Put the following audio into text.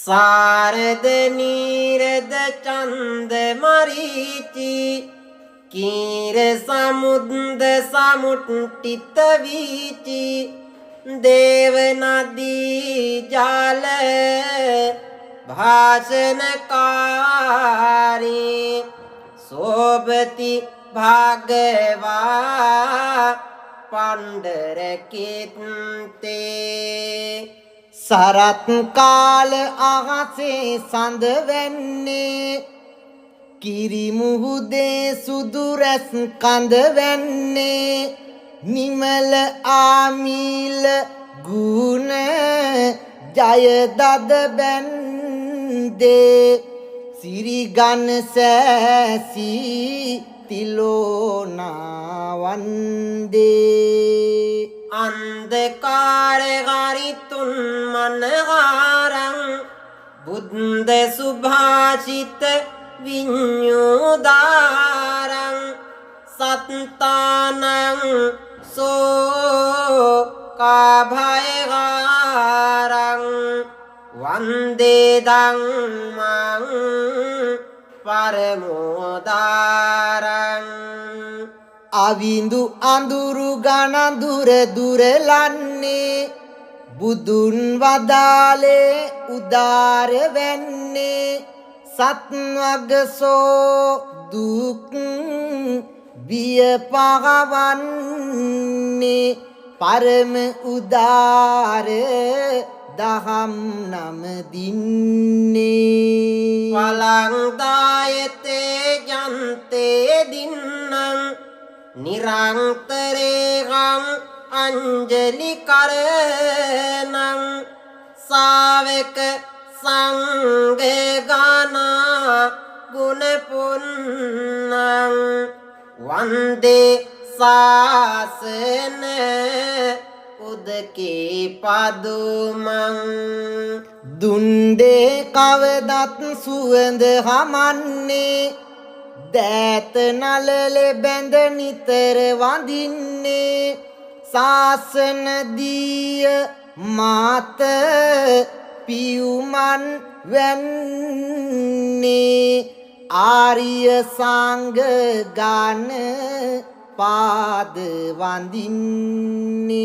सारद नीरद चंद मरीचि कीर समुद्र समुट्टित वीचि देव नदी जाल भाषणकारी शोभति भागवा पंडर कीर्ते සරත් කාල අහසේ සඳ වැන්නේ කිරි මුහුදේ සුදු රැස් කඳ වැන්නේ නිමල ආමීල ගුණ ජය දද බැන්දේ සිරිගන සෑසී තිලෝනා වන්දේ अंधकार हरितुन मनहारं बुद्ध सुभाषित विन्युदारं सत्तानं सो काभयहारं वंदे धम्मं परमोदारं අවිඳු අඳුරු ගණඳුර දුරලන්නේ බුදුන් වදාලේ උදාර වෙන්නේ සත්වගසෝ දුක් බිය පහවන්නේ පරම උදාර දහම් නම දින්නේ වලංදායතේ ජන්තේ දින්නං निरंतरेहं अंजलि करणं सावक संग गाना गुण पुन्नं वंदे शासन उदके पदुमं दुंडे कवदත් සුවඳ හමන්නේ දෑත නලල බැඳ නිතර වඳින්නේ සාසන දිය මාත පියුමන් වෙන්නේ ආර්ය සංඝ ගාන පාද වඳින්නේ